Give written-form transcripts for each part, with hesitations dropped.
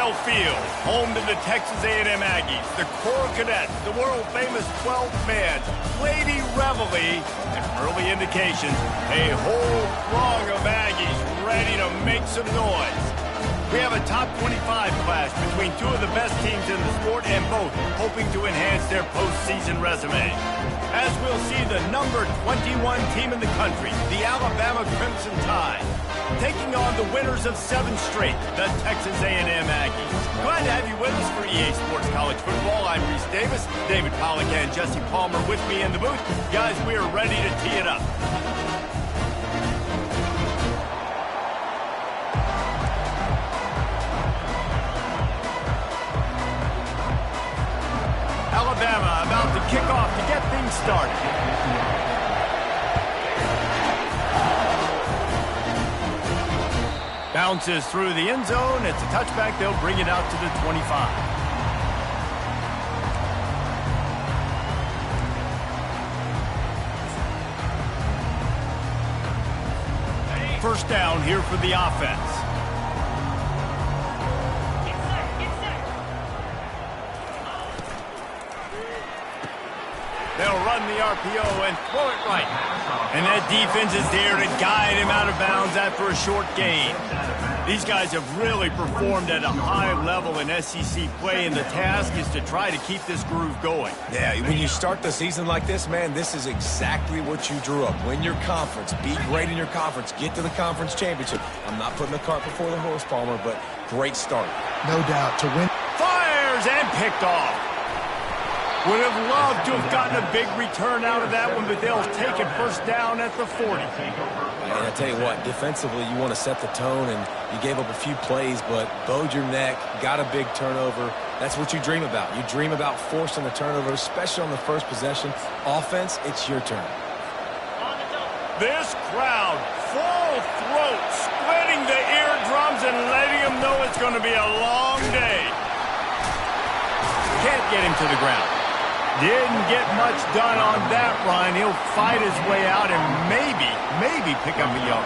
Kyle Field, home to the Texas A&M Aggies, the Coral Cadets, the world-famous 12 fans, Lady Reveille, and early indications, a whole throng of Aggies ready to make some noise. We have a top 25 clash between two of the best teams in the sport and both hoping to enhance their postseason resume. As we'll see the number 21 team in the country, the Alabama Crimson Tide, taking on the winners of 7 straight, the Texas A&M Aggies. Glad to have you with us for EA Sports College Football. I'm Reese Davis, David Pollack and Jesse Palmer with me in the booth. Guys, we are ready to tee it up. Alabama about to kick off to get things started. Bounces through the end zone. It's a touchback. They'll bring it out to the 25. First down here for the offense. They'll run the RPO and throw it right. And that defense is there to guide him out of bounds after a short gain. These guys have really performed at a high level in SEC play, and the task is to try to keep this groove going. Yeah, when you start the season like this, man, this is exactly what you drew up. Win your conference, be great in your conference, get to the conference championship. I'm not putting the cart before the horse, Palmer, but great start. No doubt, to win. Fires and picked off. Would have loved to have gotten a big return out of that one, but they'll take it first down at the 40. And I tell you what, defensively, you want to set the tone, and you gave up a few plays, but bowed your neck, got a big turnover. That's what you dream about. You dream about forcing the turnover, especially on the first possession. Offense, it's your turn. This crowd, full throat, splitting the eardrums and letting them know it's going to be a long day. Can't get him to the ground. Didn't get much done on that run. He'll fight his way out and maybe pick up a yard.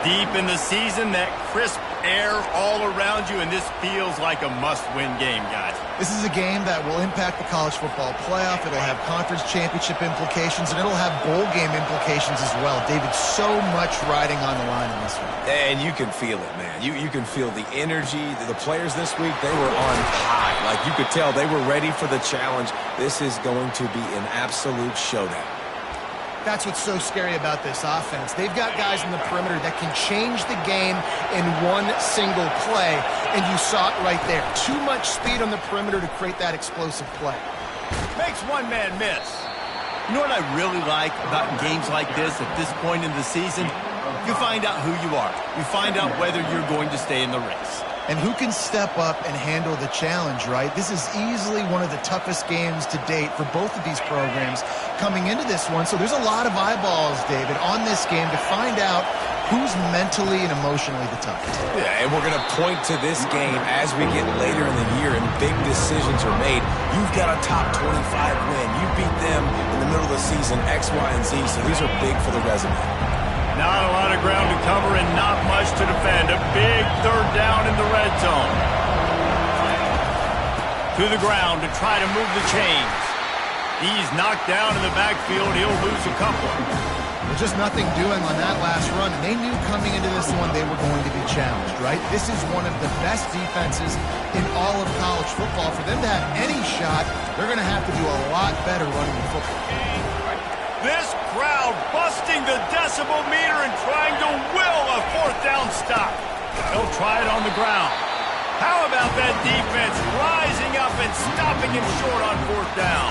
Deep in the season, that crisp air all around you, and this feels like a must-win game, guys. This is a game that will impact the college football playoff. It'll have conference championship implications, and it'll have bowl game implications as well. David, so much riding on the line in this one. And you can feel it, man. You can feel the energy. The players this week, they were on high. Like, you could tell they were ready for the challenge. This is going to be an absolute showdown. That's what's so scary about this offense. They've got guys in the perimeter that can change the game in one single play, and you saw it right there. Too much speed on the perimeter to create that explosive play. Makes one man miss. You know what I really like about games like this at this point in the season? You find out who you are. You find out whether you're going to stay in the race. And who can step up and handle the challenge, right? This is easily one of the toughest games to date for both of these programs coming into this one. So there's a lot of eyeballs, David, on this game to find out who's mentally and emotionally the toughest. Yeah, and we're going to point to this game as we get later in the year and big decisions are made. You've got a top 25 win. You beat them in the middle of the season, X, Y, and Z. So these are big for the resume. Not a lot of ground to cover and not much to defend. A big third down in the red zone. To the ground to try to move the chains. He's knocked down in the backfield. He'll lose a couple. There's just nothing doing on that last run. And they knew coming into this one they were going to be challenged, right? This is one of the best defenses in all of college football. For them to have any shot, they're going to have to do a lot better running the football. This crowd busting the decibel meter and trying to will a fourth down stop. They'll try it on the ground. How about that defense rising up and stopping him short on fourth down?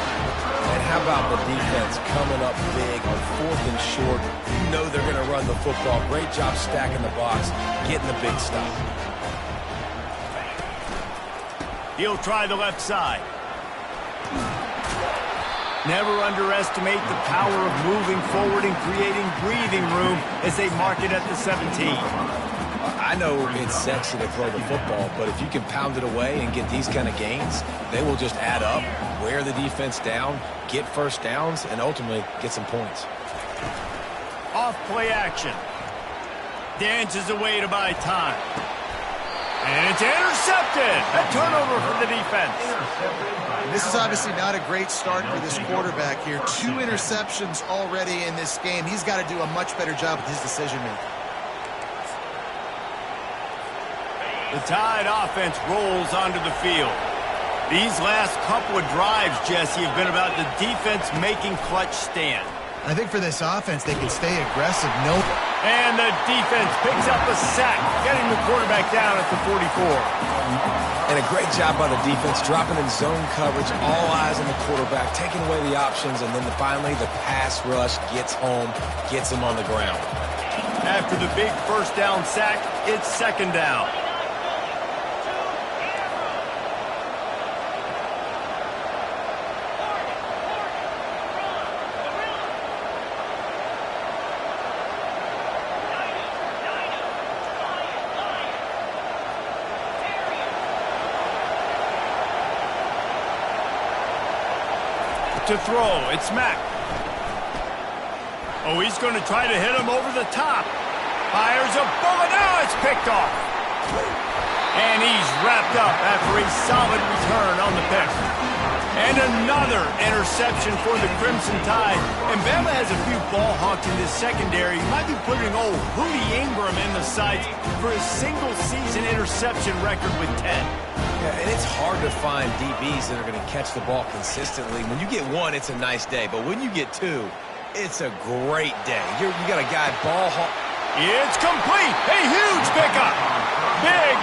And how about the defense coming up big on fourth and short? You know they're going to run the football. Great job stacking the box, getting the big stop. He'll try the left side. Never underestimate the power of moving forward and creating breathing room as they mark it at the 17. I know it's sexy to throw the football, but if you can pound it away and get these kind of gains, they will just add up, wear the defense down, get first downs, and ultimately get some points. Off play action. Dances away to buy time. And it's intercepted. A turnover for the defense. This is obviously not a great start for this quarterback here. 2 interceptions already in this game. He's got to do a much better job with his decision-making. The Tide offense rolls onto the field. These last couple of drives, Jesse, have been about the defense making clutch stand. I think for this offense, they can stay aggressive. And the defense picks up a sack, getting the quarterback down at the 44. And a great job by the defense, dropping in zone coverage, all eyes on the quarterback, taking away the options, and then finally the pass rush gets home, gets him on the ground. After the big first down sack, it's second down. To throw, it's Mack. Oh, he's going to try to hit him over the top. Fires a bullet. Now it's picked off. And he's wrapped up after a solid return on the pick. And another interception for the Crimson Tide. And Bama has a few ball hawks in this secondary. He might be putting old Hootie Ingram in the sights for his single-season interception record with 10. Yeah, and it's hard to find DBs that are going to catch the ball consistently. When you get 1, it's a nice day. But when you get 2, it's a great day. You got a guy ball hawk. It's complete. A huge pickup.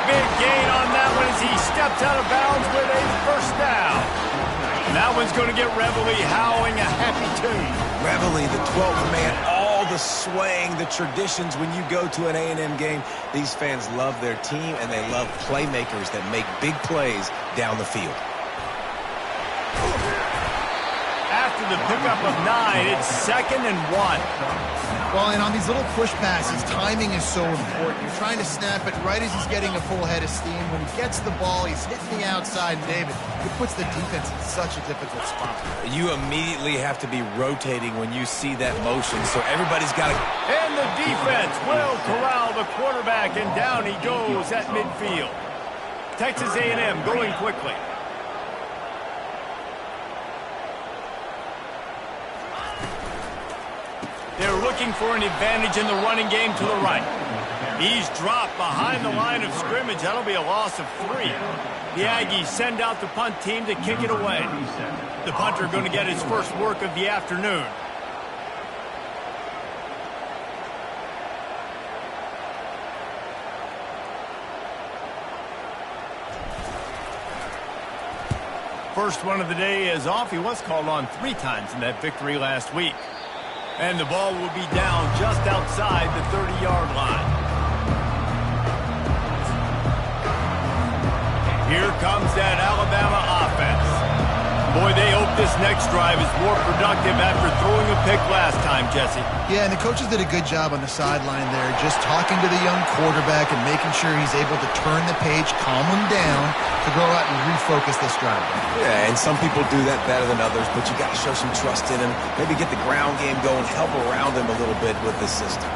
Big gain on that one as he steps out of bounds with a first down. And that one's going to get Reveille howling a happy tune. Reveille, the 12th man, all the swaying, the traditions when you go to an A&M game. These fans love their team, and they love playmakers that make big plays down the field. After the pickup of 9, it's 2nd and 1. Well, and on these little push passes, timing is so important. You're trying to snap it right as he's getting a full head of steam. When he gets the ball, he's hitting the outside, and David, it puts the defense in such a difficult spot. You immediately have to be rotating when you see that motion, so everybody's got to... And the defense will corral the quarterback, and down he goes at midfield. Texas A&M going quickly. They're looking for an advantage in the running game to the right. He's dropped behind the line of scrimmage. That'll be a loss of 3. The Aggies send out the punt team to kick it away. The punter going to get his first work of the afternoon. First one of the day is off. He was called on 3 times in that victory last week. And the ball will be down just outside the 30-yard line. Here comes that Alabama offense. Boy, they hope this next drive is more productive after throwing a pick last time, Jesse. Yeah, and the coaches did a good job on the sideline there, just talking to the young quarterback and making sure he's able to turn the page, calm him down, to go out and refocus this drive. Yeah, and some people do that better than others, but you got to show some trust in him, maybe get the ground game going, help around him a little bit with the system.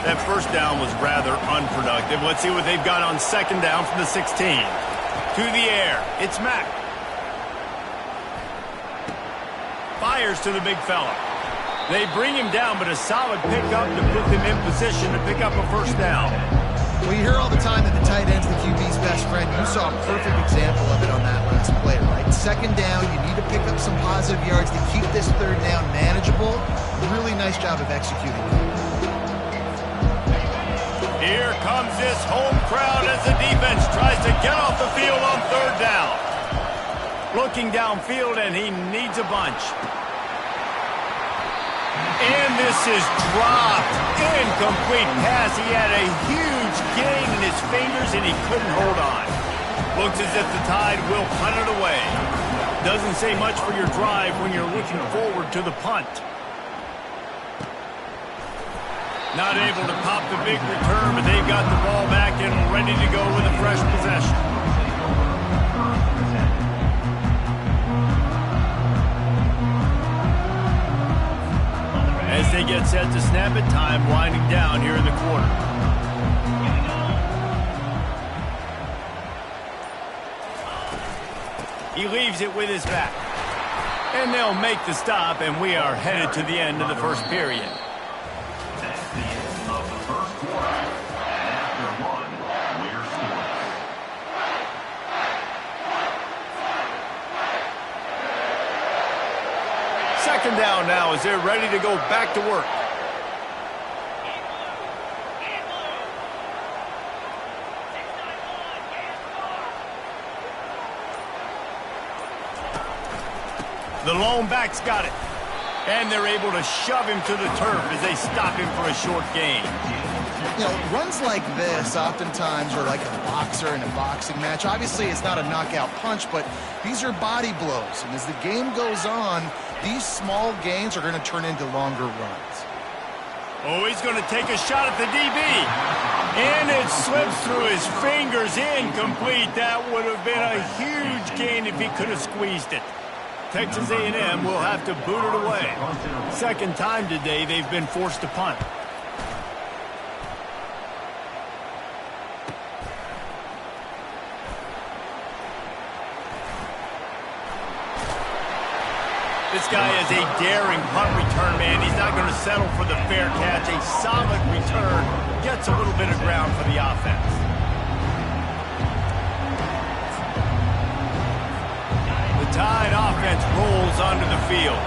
That first down was rather unproductive. Let's see what they've got on second down from the 16. To the air, it's Mack. Fires to the big fella. They bring him down, but a solid pickup to put them in position to pick up a first down. Well, you hear all the time that the tight end's the QB's best friend. You saw a perfect example of it on that last play, right? Second down, you need to pick up some positive yards to keep this third down manageable. Really nice job of executing. Here comes this home crowd as the defense tries to get off the field on third down. Looking downfield, and he needs a bunch. And this is dropped. Incomplete pass. He had a huge gain in his fingers, and he couldn't hold on. Looks as if the Tide will punt it away. Doesn't say much for your drive when you're looking forward to the punt. Not able to pop the big return, but they've got the ball back and ready to go with a fresh possession. As they get set to snap it. Time winding down here in the quarter. He leaves it with his back. And they'll make the stop, and we are headed to the end of the first period. That's the end of the first quarter. And after one, we're scoring. Second down now as they're ready to go back to work. The lone back's got it. And they're able to shove him to the turf as they stop him for a short gain. You know, runs like this oftentimes are like a boxer in a boxing match. Obviously, it's not a knockout punch, but these are body blows. And as the game goes on, these small gains are going to turn into longer runs. Oh, he's going to take a shot at the DB. And it slips through his fingers, incomplete. That would have been a huge gain if he could have squeezed it. Texas A&M will have to boot it away. Second time today they've been forced to punt. This guy is a daring punt return man. He's not going to settle for the fair catch. A solid return gets a little bit of ground for the offense. The Tide offense rolls onto the field.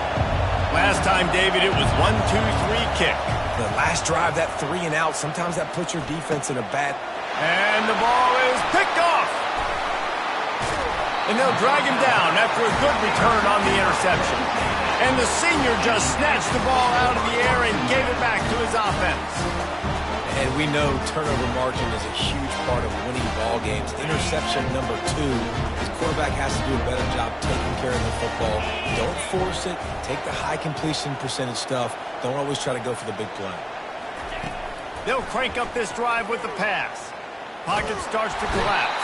Last time, David, it was 1-2-3 kick. The last drive, that 3 and out, sometimes that puts your defense in a bad... And the ball is picked off. And they'll drag him down after a good return on the interception. And the senior just snatched the ball out of the air and gave it back to his offense. And we know turnover margin is a huge part of winning ball games. Interception number 2. His quarterback has to do a better job taking care of the football. Don't force it. Take the high completion percentage stuff. Don't always try to go for the big play. They'll crank up this drive with the pass. Pocket starts to collapse.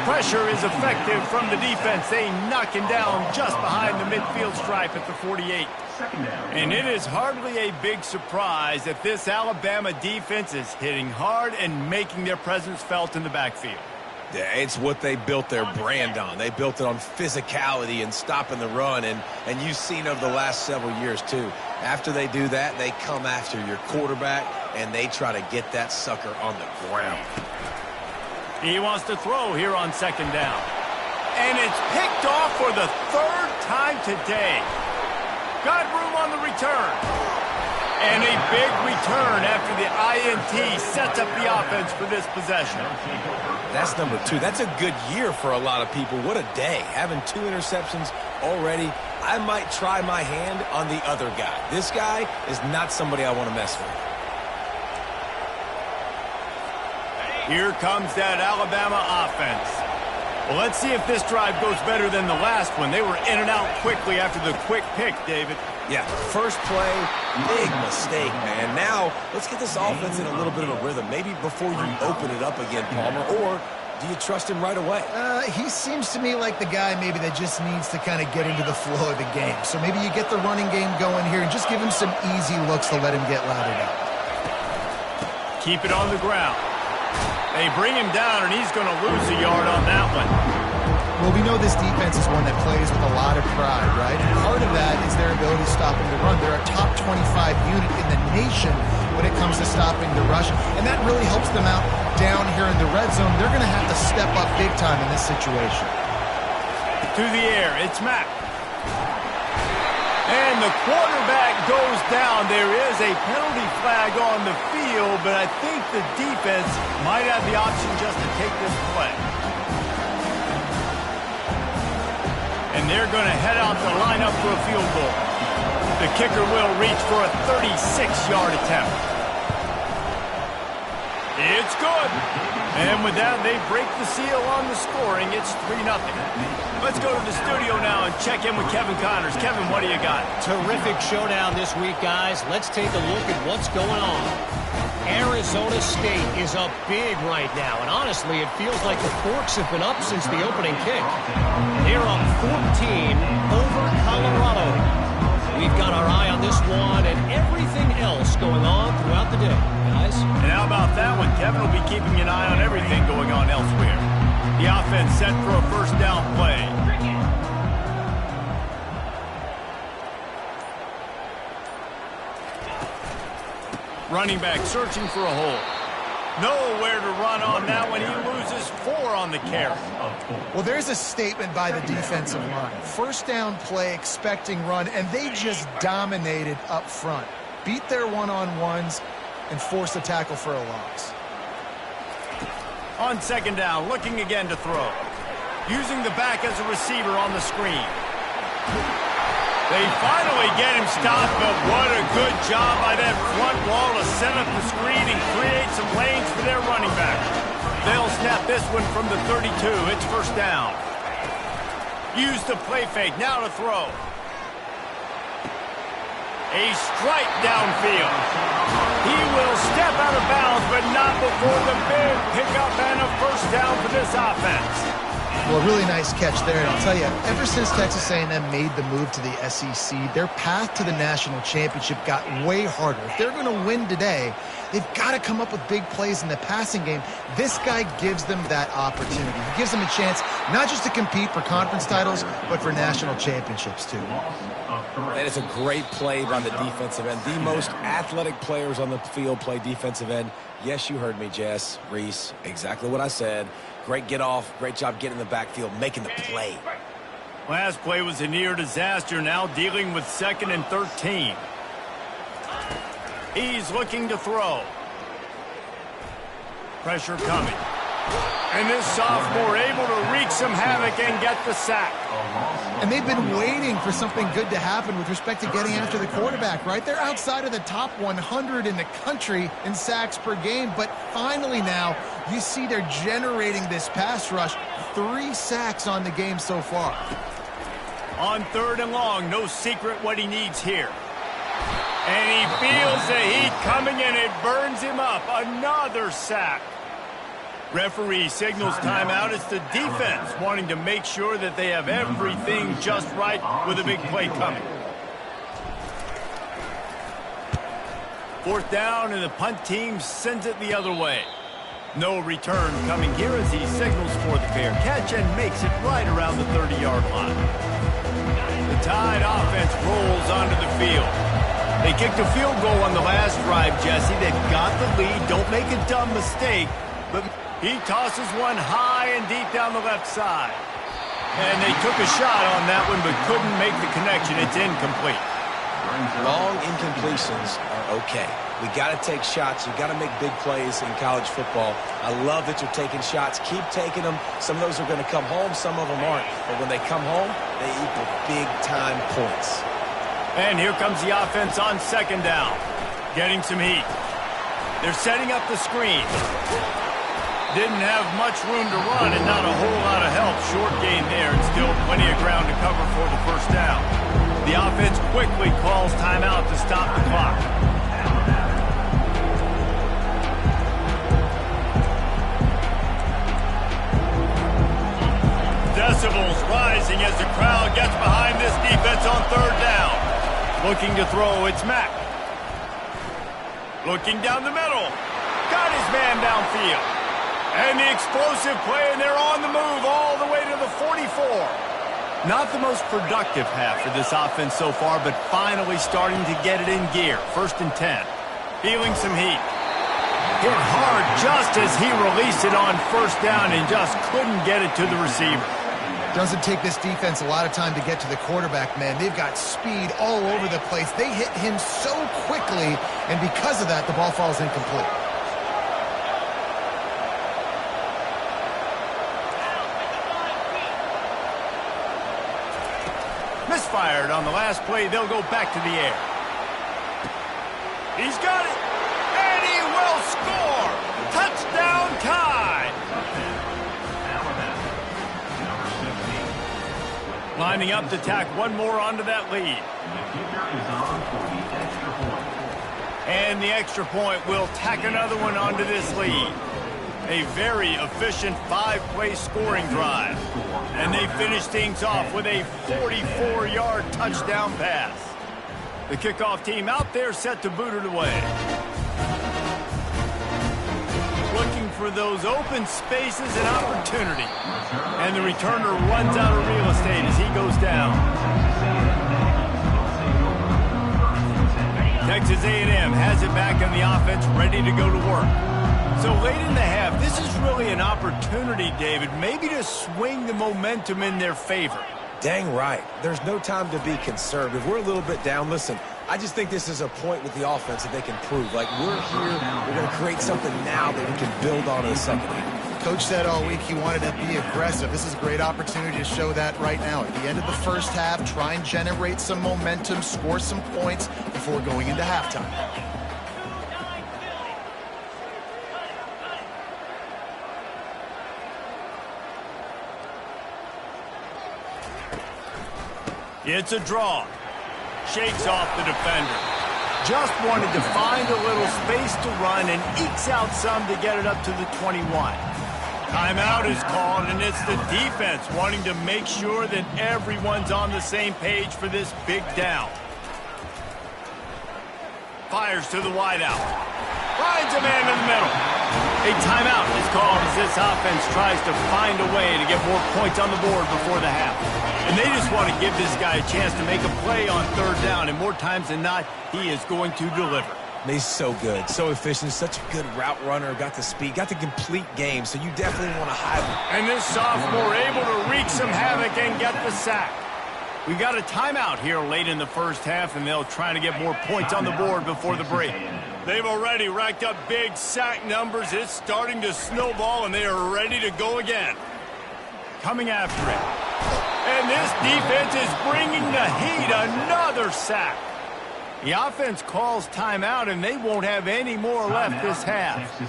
Pressure is effective from the defense. They knock him down just behind the midfield stripe at the 48. And it is hardly a big surprise that this Alabama defense is hitting hard and making their presence felt in the backfield. Yeah, it's what they built their brand on. They built it on physicality and stopping the run, and you've seen over the last several years too. After they do that, they come after your quarterback, and they try to get that sucker on the ground. He wants to throw here on second down. And it's picked off for the third time today. Got room on the return. And a big return after the INT sets up the offense for this possession. That's number 2. That's a good year for a lot of people. What a day. Having 2 interceptions already. I might try my hand on the other guy. This guy is not somebody I want to mess with. Here comes that Alabama offense. Well, let's see if this drive goes better than the last one. They were in and out quickly after the quick pick, David. Yeah, first play, big mistake, man. Now, let's get this offense in a little bit of a rhythm. Maybe before you open it up again, Palmer, or do you trust him right away? He seems to me like the guy maybe that just needs to kind of get into the flow of the game. So maybe you get the running game going here and just give him some easy looks to let him get louder up. Keep it on the ground. They bring him down, and he's going to lose a yard on that one. Well, we know this defense is one that plays with a lot of pride, right? And part of that is their ability to stop the run. They're a top 25 unit in the nation when it comes to stopping the rush. And that really helps them out down here in the red zone. They're going to have to step up big time in this situation. To the air, it's Mack. And the quarterback goes down. There is a penalty flag on the field, but I think the defense might have the option just to take this play. And they're going to head out to line up for a field goal. The kicker will reach for a 36-yard attempt. It's good. And with that, they break the seal on the scoring. It's 3-0. Let's go to the studio now and check in with Kevin Connors. Kevin, what do you got? Terrific showdown this week, guys. Let's take a look at what's going on. Arizona State is up big right now, and honestly, it feels like the Forks have been up since the opening kick. They're up 14 over Colorado. We've got our eye on this one, and everything Kevin will be keeping an eye on everything going on elsewhere. The offense set for a first down play. Running back searching for a hole. Nowhere to run on that one. He loses 4 on the carry. Well, there's a statement by the defensive line. First down play, expecting run, and they just dominated up front. Beat their one-on-ones and forced the tackle for a loss. On second down, looking again to throw. Using the back as a receiver on the screen. They finally get him stopped, but what a good job by that front wall to set up the screen and create some lanes for their running back. They'll snap this one from the 32. It's first down. Use the play fake. Now to throw. A strike downfield. He will step out of bounds, but not before the big pickup and a first down for this offense. Well, really nice catch there, and I'll tell you, ever since Texas A&M made the move to the SEC, their path to the national championship got way harder. If they're going to win today, they've got to come up with big plays in the passing game. This guy gives them that opportunity. He gives them a chance not just to compete for conference titles, but for national championships, too. That is a great play by the defensive end. The most athletic players on the field play defensive end. Yes, you heard me, Jess, Reese, exactly what I said. Great get off, great job getting in the backfield, making the play. Last play was a near disaster, now dealing with 2nd and 13. He's looking to throw. Pressure coming. And this sophomore able to wreak some havoc and get the sack. And they've been waiting for something good to happen with respect to getting after the quarterback, right? They're outside of the top 100 in the country in sacks per game, but finally now you see they're generating this pass rush. 3 sacks on the game so far. On 3rd and long, no secret what he needs here. And he feels the heat coming and it burns him up. Another sack. Referee signals timeout. It's the defense wanting to make sure that they have everything just right with a big play coming. 4th down, and the punt team sends it the other way. No return coming here as he signals for the fair catch and makes it right around the 30-yard line. The Tide offense rolls onto the field. They kicked a field goal on the last drive, Jesse. They've got the lead. Don't make a dumb mistake, but he tosses one high and deep down the left side. And they took a shot on that one, but couldn't make the connection. It's incomplete. Long incompletions are okay. We got to take shots. You got to make big plays in college football. I love that you're taking shots. Keep taking them. Some of those are going to come home. Some of them aren't. But when they come home, they equal big-time points. And here comes the offense on 2nd down. Getting some heat. They're setting up the screen. Didn't have much room to run and not a whole lot of help. Short gain there and still plenty of ground to cover for the first down. The offense quickly calls timeout to stop the clock. Decibels rising as the crowd gets behind this defense on 3rd down. Looking to throw, it's Mack. Looking down the middle. Got his man downfield. And the explosive play, and they're on the move all the way to the 44. Not the most productive half for this offense so far, but finally starting to get it in gear. 1st and 10. Feeling some heat. Hit hard just as he released it on 1st down and just couldn't get it to the receiver. Doesn't take this defense a lot of time to get to the quarterback, man. They've got speed all over the place. They hit him so quickly, and because of that, the ball falls incomplete. Misfired on the last play. They'll go back to the air. He's got it. And he will score. Touchdown Tide. Lining up to tack one more onto that lead. And the extra point will tack another one onto this lead. A very efficient 5-play scoring drive. And they finish things off with a 44-yard touchdown pass. The kickoff team out there set to boot it away. for those open spaces and opportunity. And the returner runs out of real estate as he goes down. Texas A&M has it back on the offense, ready to go to work. So late in the half, this is really an opportunity, David, maybe to swing the momentum in their favor. Dang right. There's no time to be conservative. We're a little bit down. Listen, I just think this is a point with the offense that they can prove. Like, we're here, we're going to create something now that we can build on in the second half. Coach said all week he wanted to be aggressive. This is a great opportunity to show that right now. At the end of the first half, try and generate some momentum, score some points before going into halftime. It's a draw. Shakes off the defender. Just wanted to find a little space to run and ekes out some to get it up to the 21. Timeout is called, and it's the defense wanting to make sure that everyone's on the same page for this big down. Fires to the wideout. Finds a man in the middle. A timeout is called as this offense tries to find a way to get more points on the board before the half. And they just want to give this guy a chance to make a play on third down, and more times than not, he is going to deliver. He's so good, so efficient, such a good route runner, got the speed, got the complete game, so you definitely want to highlight. And this sophomore able to wreak some havoc and get the sack. We've got a timeout here late in the first half, and they'll try to get more points on the board before the break. They've already racked up big sack numbers. It's starting to snowball, and they are ready to go again. Coming after it. And this defense is bringing the heat. Another sack. The offense calls timeout, and they won't have any more left this half.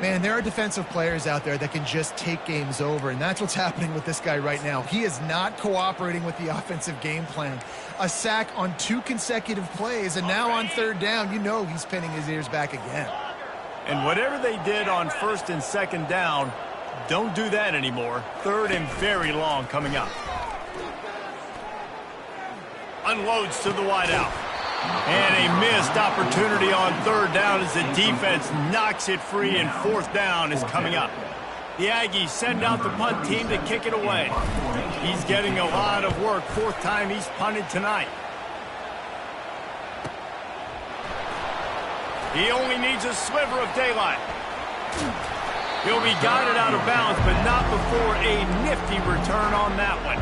Man, there are defensive players out there that can just take games over, and that's what's happening with this guy right now. He is not cooperating with the offensive game plan. A sack on 2 consecutive plays, and now on third down, you know he's pinning his ears back again. And whatever they did on first and second down, don't do that anymore. Third and very long coming up. Unloads to the wideout. And a missed opportunity on third down as the defense knocks it free, and fourth down is coming up. The Aggies send out the punt team to kick it away. He's getting a lot of work. Fourth time he's punted tonight. He only needs a sliver of daylight. He'll be guided out of bounds, but not before a nifty return on that one.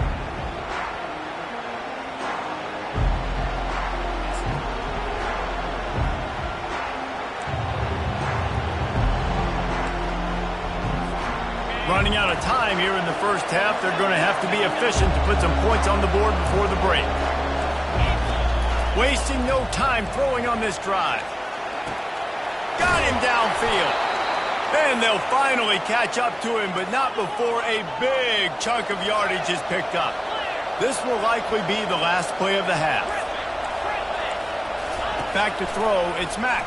Running out of time here in the first half. They're going to have to be efficient to put some points on the board before the break. Wasting no time throwing on this drive. Got him downfield. And they'll finally catch up to him, but not before a big chunk of yardage is picked up. This will likely be the last play of the half. Back to throw, it's Mack.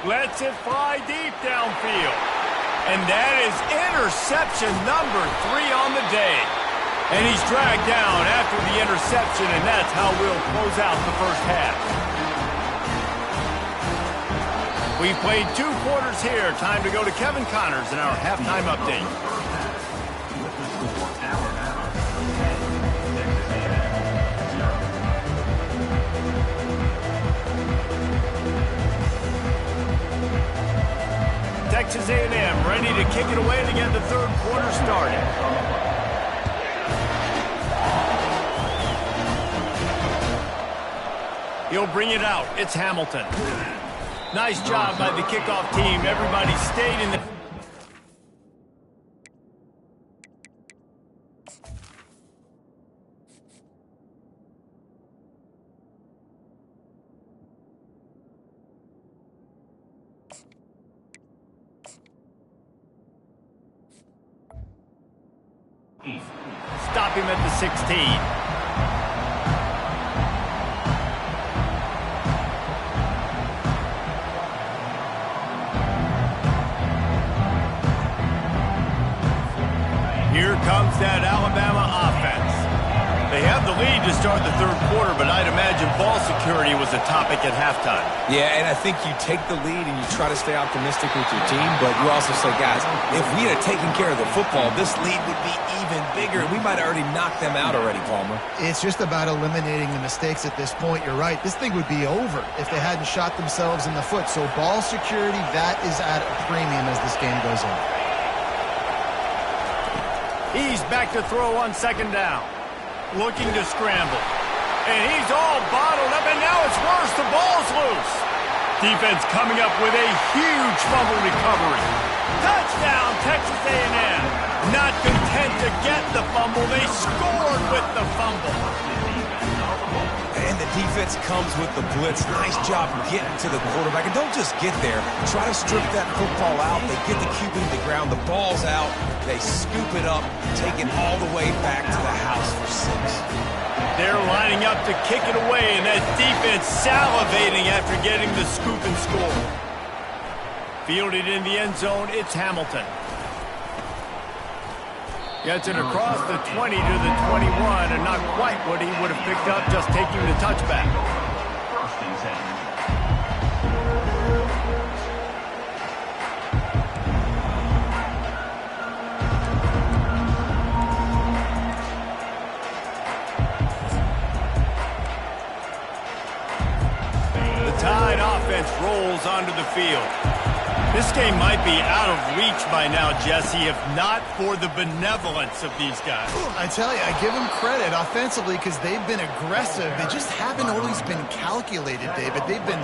Lets it fly deep downfield. And that is interception number 3 on the day. And he's dragged down after the interception, and that's how we'll close out the first half. We've played 2 quarters here. Time to go to Kevin Connors in our halftime update. Texas A&M ready to kick it away to get the third quarter started. He'll bring it out. It's Hamilton. Nice job by the kickoff team. Everybody stayed in the... Stop him at the 16. Here comes that Alabama offense. They have the lead to start the third quarter, but I'd imagine ball security was a topic at halftime. Yeah, and I think you take the lead and you try to stay optimistic with your team, but you also say, guys, if we had taken care of the football, this lead would be even bigger. We might have already knocked them out already, Palmer. It's just about eliminating the mistakes at this point. You're right. This thing would be over if they hadn't shot themselves in the foot. So ball security, that is at a premium as this game goes on. He's back to throw on second down. Looking to scramble. And he's all bottled up, and now it's worse. The ball's loose. Defense coming up with a huge fumble recovery. Touchdown, Texas A&M. Not content to get the fumble, they scored with the fumble. And the defense comes with the blitz. Nice job getting to the quarterback. And don't just get there. Try to strip that football out. They get the QB to the ground. The ball's out. They scoop it up, take it all the way back to the house for 6. They're lining up to kick it away, and that defense salivating after getting the scoop and score. Fielded in the end zone, it's Hamilton. Gets it across the 20 to the 21, and not quite what he would have picked up just taking the touchback. First and 10. Tide offense rolls onto the field. This game might be out of reach by now, Jesse, if not for the benevolence of these guys. I tell you, I give them credit offensively because they've been aggressive. They just haven't always been calculated, David. They've been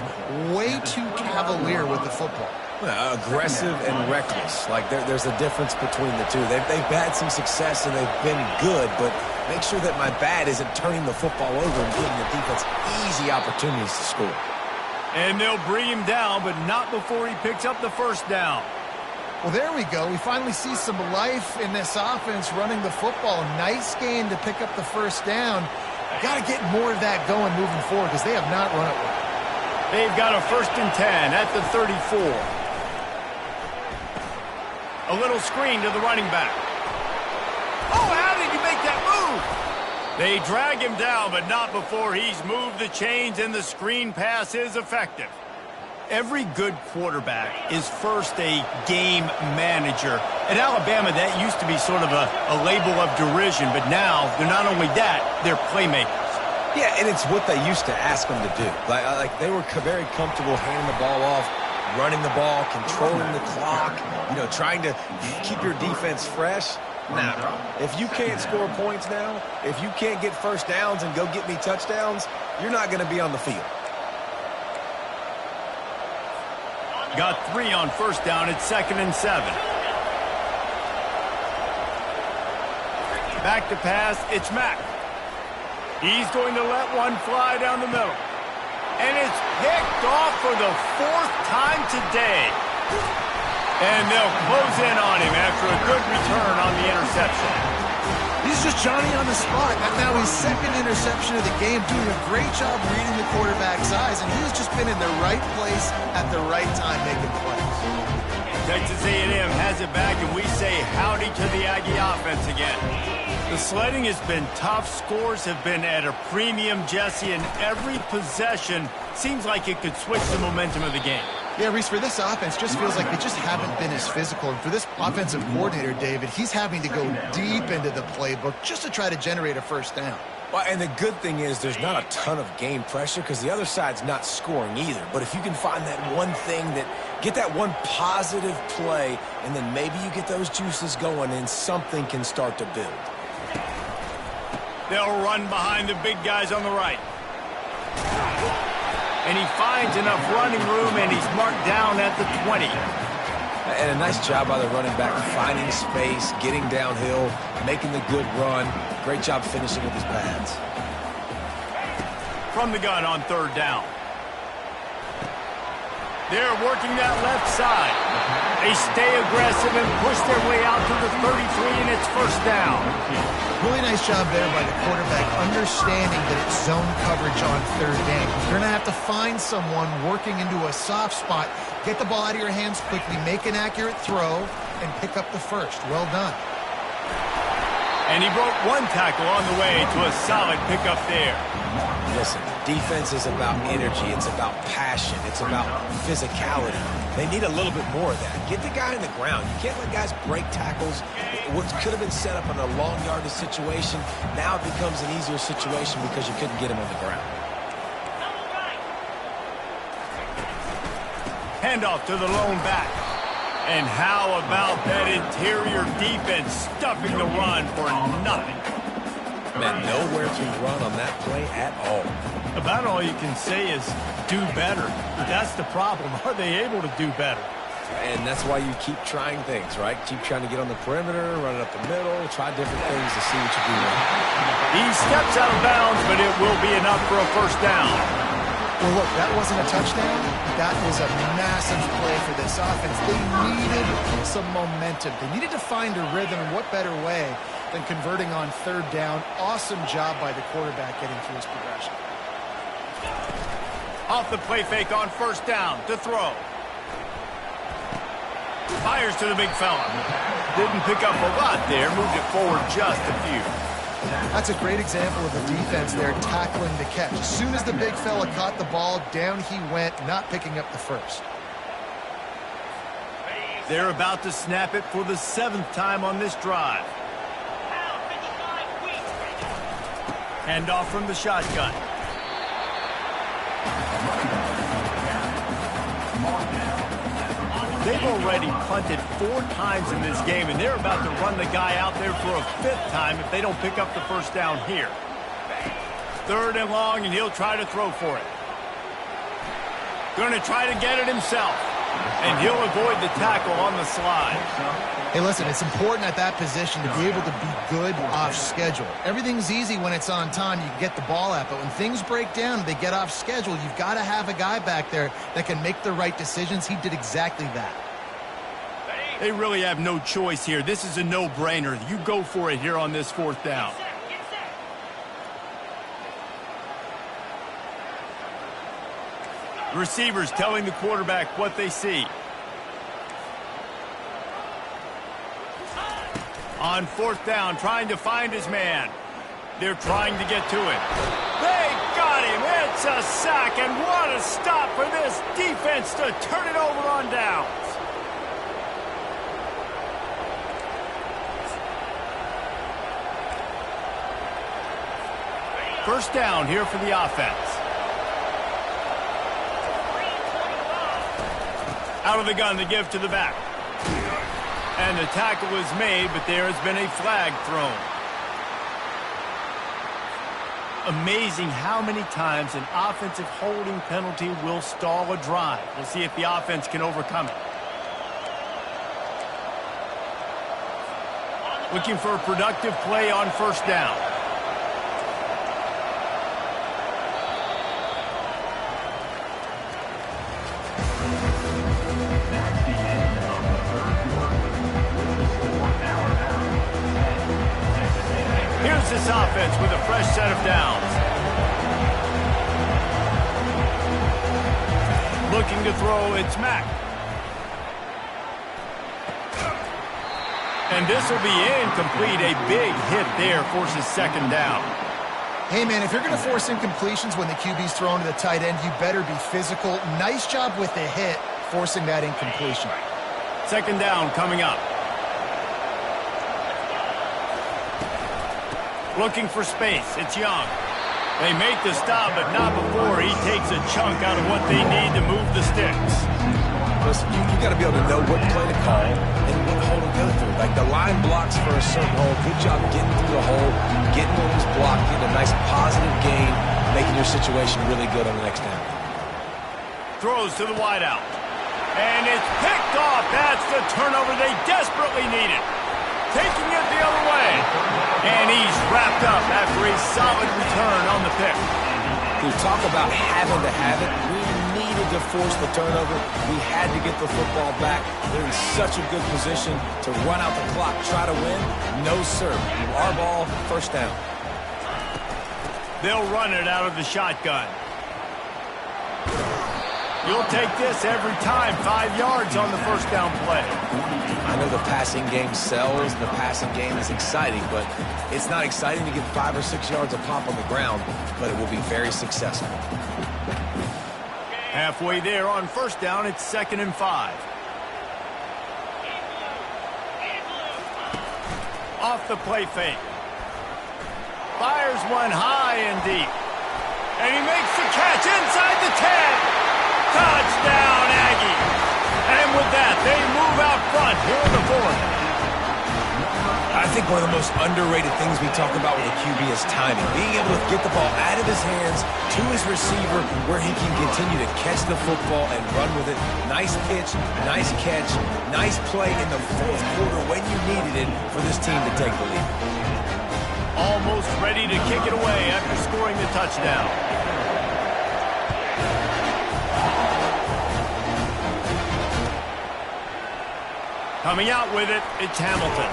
way too cavalier with the football. Well, aggressive and reckless. Like there's a difference between the two. They've had some success and they've been good, but make sure that my bad isn't turning the football over and giving the defense easy opportunities to score. And they'll bring him down, but not before he picks up the first down. Well, there we go. We finally see some life in this offense running the football. Nice game to pick up the first down. Got to get more of that going moving forward because they have not run it well. They've got a 1st and 10 at the 34. A little screen to the running back. Oh, how did you make that move? They drag him down, but not before he's moved the chains, and the screen pass is effective. Every good quarterback is first a game manager. At Alabama, that used to be sort of a label of derision, but now they're not only that, they're playmakers. Yeah, and it's what they used to ask them to do. Like they were very comfortable handing the ball off, running the ball, controlling the clock, trying to keep your defense fresh. Now, if you can't score points now, if you can't get first downs and go get me touchdowns, you're not going to be on the field. Got 3 on first down at 2nd and 7. Back to pass, it's Mack. He's going to let one fly down the middle. And it's picked off for the 4th time today. And they'll close in on him after a good return on the interception. He's just Johnny on the spot. Now his 2nd interception of the game, doing a great job reading the quarterback's eyes, and he's just been in the right place at the right time making plays. Texas A&M has it back, and we say howdy to the Aggie offense again. The sledding has been tough. Scores have been at a premium, Jesse, and every possession seems like it could switch the momentum of the game. Yeah, Reese, for this offense, just feels like they just haven't been as physical. And for this offensive coordinator, David, he's having to go deep into the playbook just to try to generate a first down. Well, and the good thing is there's not a ton of game pressure because the other side's not scoring either. But if you can find that one thing get that one positive play, and then maybe you get those juices going and something can start to build. They'll run behind the big guys on the right. And he finds enough running room, and he's marked down at the 20. And a nice job by the running back, finding space, getting downhill, making the good run. Great job finishing with his pads. From the gun on 3rd down. They're working that left side. They stay aggressive and push their way out to the 33, and it's 1st down. Really nice job there by the quarterback, understanding that it's zone coverage on 3rd down. You're going to have to find someone working into a soft spot, get the ball out of your hands quickly, make an accurate throw, and pick up the 1st. Well done. And he broke one tackle on the way to a solid pickup there. Listen, defense is about energy. It's about passion. It's about physicality. They need a little bit more of that. Get the guy on the ground. You can't let guys break tackles. What could have been set up in a long yardage situation, now it becomes an easier situation because you couldn't get him on the ground. Handoff to the lone back. And how about that interior defense stuffing the run for nothing? Man, nowhere to run on that play at all. About all you can say is do better. That's the problem. Are they able to do better? And that's why you keep trying things, right? Keep trying to get on the perimeter, run it up the middle, try different things to see what you can do. He steps out of bounds, but it will be enough for a first down. Well, look, that wasn't a touchdown. That was a massive play for this offense. They needed some momentum. They needed to find a rhythm, and what better way than converting on third down. Awesome job by the quarterback getting through his progression. Off the play fake on first down to throw. Fires to the big fella. Didn't pick up a lot there. Moved it forward just a few. That's a great example of the defense there tackling the catch. As soon as the big fella caught the ball, down he went, not picking up the first. They're about to snap it for the 7th time on this drive. Handoff from the shotgun. They've already punted 4 times in this game, and they're about to run the guy out there for a 5th time if they don't pick up the first down here. 3rd and long, and he'll try to throw for it. Going to try to get it himself, and he'll avoid the tackle on the slide. Hey, listen, it's important at that position to be able to be good off schedule. Everything's easy when it's on time. You can get the ball out, but when things break down, they get off schedule. You've got to have a guy back there that can make the right decisions. He did exactly that. They really have no choice here. This is a no-brainer. You go for it here on this 4th down. Receivers telling the quarterback what they see. On 4th down, trying to find his man. They're trying to get to it. They got him. It's a sack, and what a stop for this defense to turn it over on downs. First down here for the offense. Out of the gun to give to the back. And the tackle is made, but there has been a flag thrown. Amazing how many times an offensive holding penalty will stall a drive. We'll see if the offense can overcome it. Looking for a productive play on first down. This offense with a fresh set of downs. Looking to throw, it's Mack. And this will be incomplete. A big hit there forces 2nd down. Hey, man, if you're going to force incompletions when the QB's thrown to the tight end, you better be physical. Nice job with the hit, forcing that incompletion. 2nd down coming up. Looking for space. It's Young. They make the stop, but not before he takes a chunk out of what they need to move the sticks. Listen, you got to be able to know what play to call and what hole to go through. Like the line blocks for a certain hole. Good job getting through the hole, getting what was blocked, getting a nice positive gain, making your situation really good on the next down. Throws to the wideout. And it's picked off. That's the turnover they desperately needed. Taking it the other way. And he's wrapped up after a solid return on the pick. We talk about having to have it. We needed to force the turnover. We had to get the football back. They're in such a good position to run out the clock, try to win. No, sir. Our ball, first down. They'll run it out of the shotgun. You'll take this every time. 5 yards on the first down play. I know the passing game sells, the passing game is exciting, but it's not exciting to get 5 or 6 yards a pop on the ground, but it will be very successful. Halfway there on first down, it's 2nd and 5. Off the play fake. Fires one high and deep. And he makes the catch inside the 10. Touchdown, Aggie. And with that, they move out front here in the 4th. I think one of the most underrated things we talk about with a QB is timing. Being able to get the ball out of his hands to his receiver where he can continue to catch the football and run with it. Nice pitch, nice catch, nice play in the 4th quarter when you needed it for this team to take the lead. Almost ready to kick it away after scoring the touchdown. Coming out with it, it's Hamilton.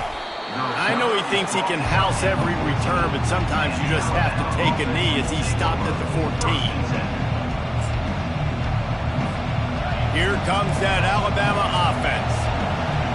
I know he thinks he can house every return, but sometimes you just have to take a knee as he stopped at the 14. Here comes that Alabama offense.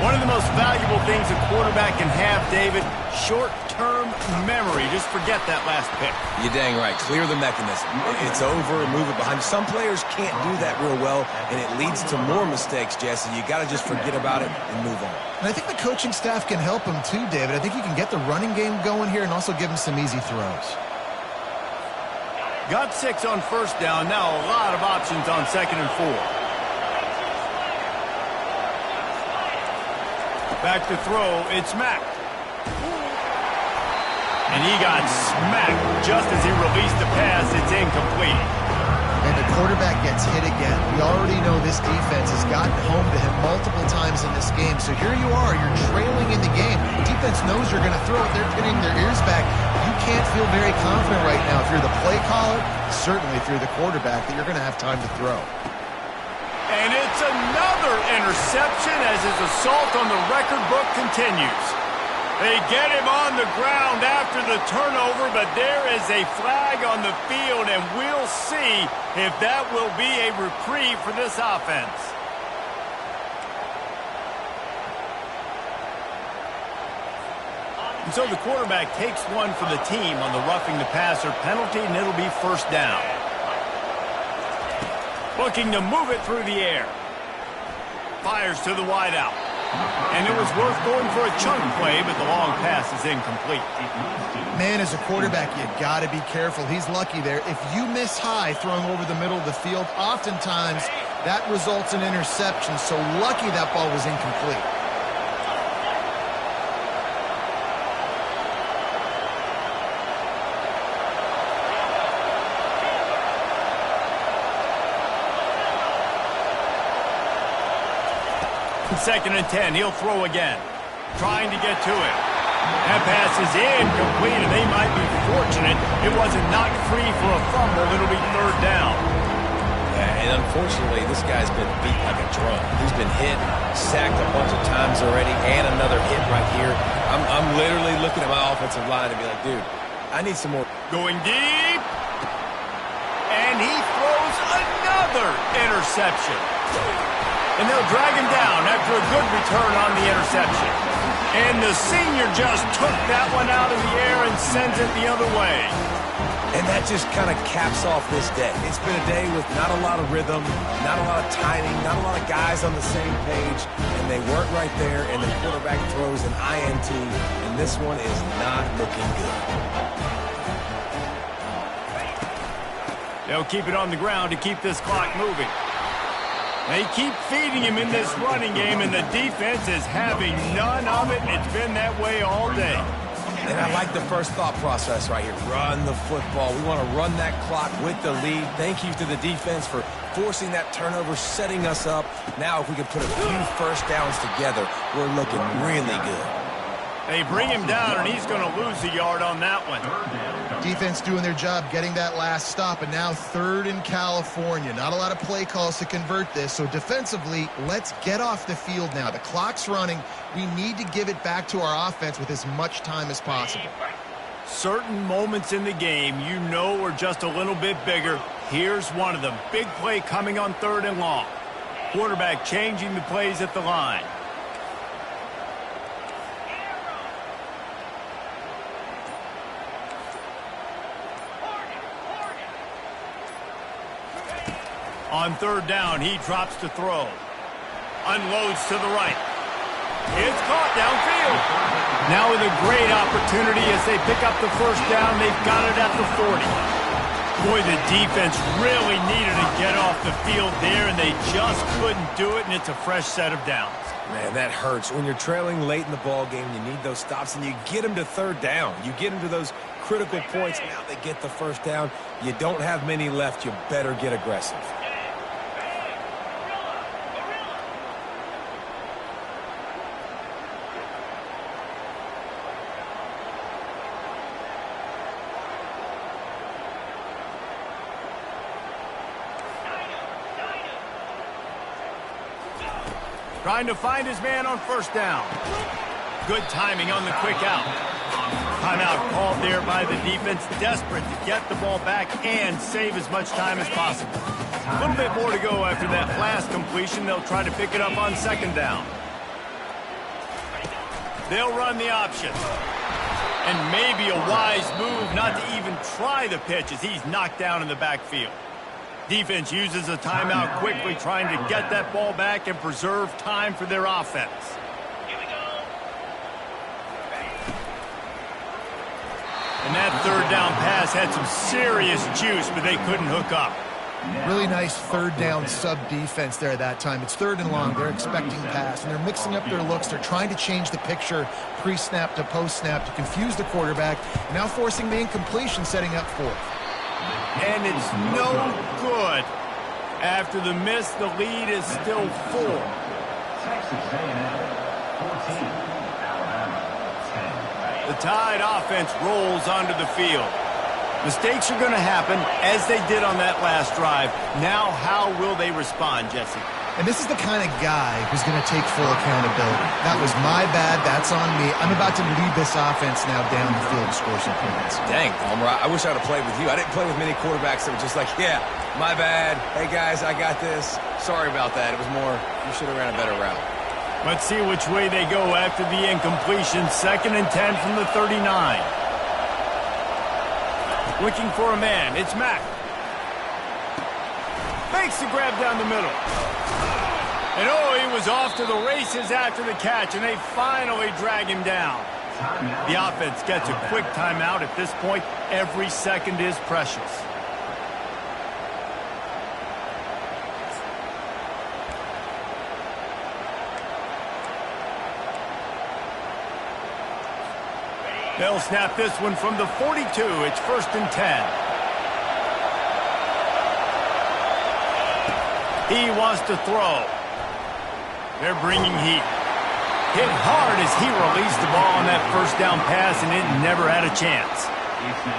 One of the most valuable things a quarterback can have, David, short-term memory. Just forget that last pick. You're dang right. Clear the mechanism. It's over, move it behind you. Some players can't do that real well, and it leads to more mistakes, Jesse. You got to just forget about it and move on. And I think the coaching staff can help him too, David. I think you can get the running game going here and also give him some easy throws. Got 6 on first down. Now a lot of options on 2nd and 4. Back to throw, it's Mack. And he got smacked just as he released the pass. It's incomplete. And the quarterback gets hit again. We already know this defense has gotten home to him multiple times in this game. So here you are, you're trailing in the game. The defense knows you're going to throw it. They're pinning their ears back. You can't feel very confident right now if you're the play caller, certainly if you're the quarterback, that you're going to have time to throw. And it's another interception as his assault on the record book continues. They get him on the ground after the turnover, but there is a flag on the field, and we'll see if that will be a reprieve for this offense. And so the quarterback takes one for the team on the roughing the passer penalty, and it'll be first down. Looking to move it through the air. Fires to the wideout. And it was worth going for a chunk play, but the long pass is incomplete. Man, as a quarterback, you got to be careful. He's lucky there. If you miss high throwing over the middle of the field, oftentimes that results in interception. So lucky that ball was incomplete. Second and 10, he'll throw again. Trying to get to it. That pass is incomplete, and they might be fortunate it wasn't knocked free for a fumble. It'll be third down. Yeah, and unfortunately, this guy's been beat like a drum. He's been hit, sacked a bunch of times already, and another hit right here. I'm literally looking at my offensive line and be like, dude, I need some more. Going deep. And he throws another interception. And they'll drag him down after a good return on the interception. And the senior just took that one out of the air and sends it the other way. And that just kind of caps off this day. It's been a day with not a lot of rhythm, not a lot of timing, not a lot of guys on the same page, and they weren't right there, and the quarterback throws an INT, and this one is not looking good. They'll keep it on the ground to keep this clock moving. They keep feeding him in this running game, and the defense is having none of it. It's been that way all day. And I like the first thought process right here. Run the football. We want to run that clock with the lead. Thank you to the defense for forcing that turnover, setting us up. Now if we can put a few first downs together, we're looking really good. They bring him down, and he's going to lose a yard on that one. Defense doing their job, getting that last stop, and now third in California. Not a lot of play calls to convert this, so defensively, let's get off the field now. The clock's running. We need to give it back to our offense with as much time as possible. Certain moments in the game you know are just a little bit bigger. Here's one of them. Big play coming on 3rd and long. Quarterback changing the plays at the line. On 3rd down, he drops to throw. Unloads to the right. It's caught downfield. Now with a great opportunity as they pick up the 1st down. They've got it at the 40. Boy, the defense really needed to get off the field there, and they just couldn't do it, and it's a fresh set of downs. Man, that hurts. When you're trailing late in the ball game, you need those stops, and you get them to 3rd down. You get them to those critical points. Now they get the 1st down. You don't have many left. You better get aggressive. Trying to find his man on 1st down. Good timing on the quick out. Timeout called there by the defense, desperate to get the ball back and save as much time as possible. A little bit more to go after that last completion. They'll try to pick it up on 2nd down. They'll run the option. And maybe a wise move not to even try the pitch as he's knocked down in the backfield. Defense uses a timeout quickly, trying to get that ball back and preserve time for their offense. And that 3rd down pass had some serious juice, but they couldn't hook up. Really nice 3rd down sub defense there at that time. It's 3rd and long. They're expecting pass, and they're mixing up their looks. They're trying to change the picture pre-snap to post-snap to confuse the quarterback, now forcing the incompletion, setting up 4th. And it's no good. After the miss, the lead is still 4. Texas A&M 14, Alabama 10. The Tide offense rolls onto the field. Mistakes are going to happen, as they did on that last drive. Now, how will they respond, Jesse? And this is the kind of guy who's going to take full accountability. That was my bad. That's on me. I'm about to lead this offense now down the field to score some points. Dang, Palmer, I wish I would have played with you. I didn't play with many quarterbacks that were just like, yeah, my bad. Hey, guys, I got this. Sorry about that. It was more, you should have ran a better route. Let's see which way they go after the incompletion. 2nd and 10 from the 39. Looking for a man. It's Mack. Makes the grab down the middle. And oh, he was off to the races after the catch, and they finally drag him down. The offense gets a quick timeout. At this point, every second is precious. They'll snap this one from the 42. It's 1st and 10. He wants to throw. They're bringing heat. Hit hard as he released the ball on that 1st down pass, and it never had a chance.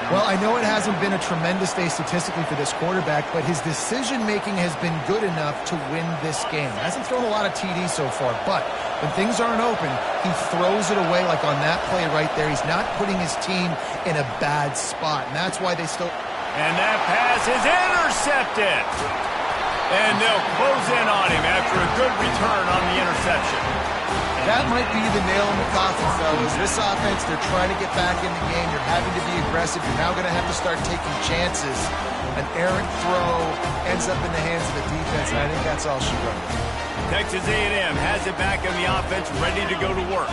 Well, I know it hasn't been a tremendous day statistically for this quarterback, but his decision-making has been good enough to win this game. Hasn't thrown a lot of TDs so far, but when things aren't open, he throws it away like on that play right there. He's not putting his team in a bad spot, and that's why they still... And that pass is intercepted. And they'll close in on him after a good return on the interception. That might be the nail in the coffin, fellas. This offense, they're trying to get back in the game. You're having to be aggressive. You're now going to have to start taking chances. An errant throw ends up in the hands of the defense, and I think that's all she wrote. Texas A&M has it back on the offense, ready to go to work.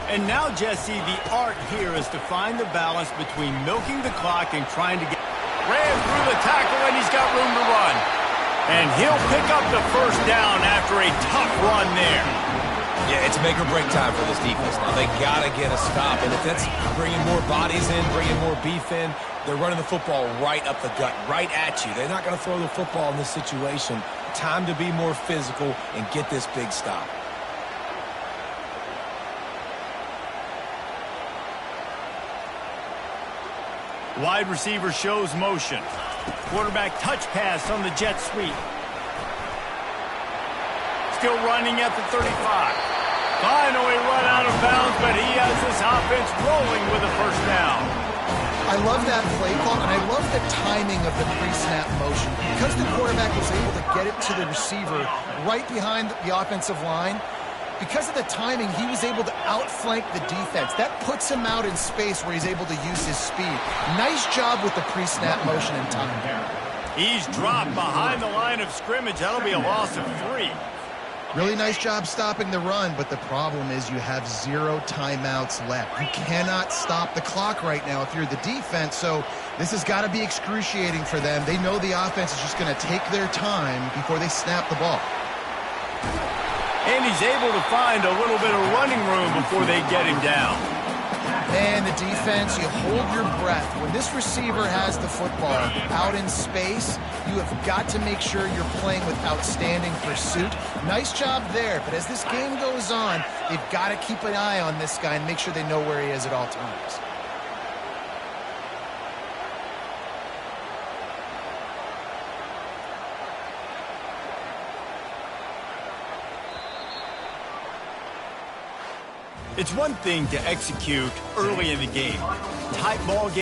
And now, Jesse, the art here is to find the balance between milking the clock and trying to get... Ran through the tackle, and he's got room to run. And he'll pick up the 1st down after a tough run there. Yeah, it's make or break time for this defense. Now, they got to get a stop. And if that's bringing more bodies in, bringing more beef in, they're running the football right up the gut, right at you. They're not going to throw the football in this situation. Time to be more physical and get this big stop. Wide receiver shows motion. Quarterback touch pass on the jet sweep. Still running at the 35. Finally run out of bounds, but he has this offense rolling with a 1st down. I love that play call, and I love the timing of the pre-snap motion. Because the quarterback was able to get it to the receiver right behind the offensive line, because of the timing, he was able to outflank the defense. That puts him out in space where he's able to use his speed. Nice job with the pre-snap motion and time. He's dropped behind the line of scrimmage. That'll be a loss of 3. Really nice job stopping the run, but the problem is you have 0 timeouts left. You cannot stop the clock right now if you're the defense, so this has got to be excruciating for them. They know the offense is just going to take their time before they snap the ball. And he's able to find a little bit of running room before they get him down. And the defense, you hold your breath. When this receiver has the football out in space, you have got to make sure you're playing with outstanding pursuit. Nice job there, but as this game goes on, they've got to keep an eye on this guy and make sure they know where he is at all times. It's one thing to execute early in the game. Tight ball game.